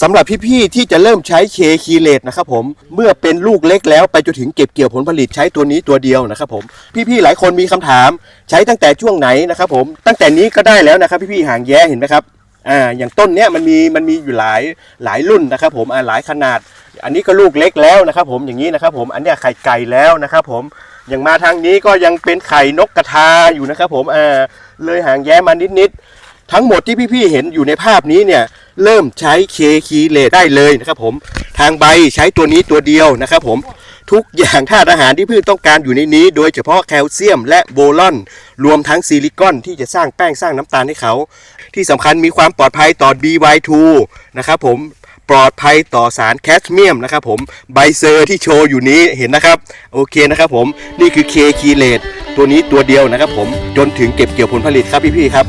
สำหรับพี่ๆที่จะเริ่มใช้เคคีเลตนะครับผมเมื่อเป็นลูกเล็กแล้วไปจนถึงเก็บเกี่ยวผลผลิตใช้ตัวนี้ตัวเดียวนะครับผมพี่ๆหลายคนมีคำถามใช้ตั้งแต่ช่วงไหนนะครับผมตั้งแต่นี้ก็ได้แล้วนะครับพี่ๆหางแย้เห็นไหมครับอย่างต้นเนี้ยมันมีอยู่หลายรุ่นนะครับผมหลายขนาดอันนี้ก็ลูกเล็กแล้วนะครับผมอย่างนี้นะครับผมอันเนี้ยไข่ไก่แล้วนะครับผมอย่างมาทางนี้ก็ยังเป็นไข่นกกระทาอยู่นะครับผมเลยหางแย้มานิดๆทั้งหมดที่พี่ๆเห็นอยู่ในภาพนี้เนี่ยเริ่มใช้เคคีเลตได้เลยนะครับผมทางใบใช้ตัวนี้ตัวเดียวนะครับผมทุกอย่างธาตุอาหารที่พืชต้องการอยู่ในนี้โดยเฉพาะแคลเซียมและโบรอนรวมทั้งซิลิคอนที่จะสร้างแป้งสร้างน้ำตาลให้เขาที่สำคัญมีความปลอดภัยต่อ BY2 นะครับผมปลอดภัยต่อสารแคดเมียมนะครับผมใบเซอร์ที่โชว์อยู่นี้เห็นนะครับโอเคนะครับผมนี่คือเคคีเลตตัวนี้ตัวเดียวนะครับผมจนถึงเก็บเกี่ยวผลผลิตครับพี่ๆครับ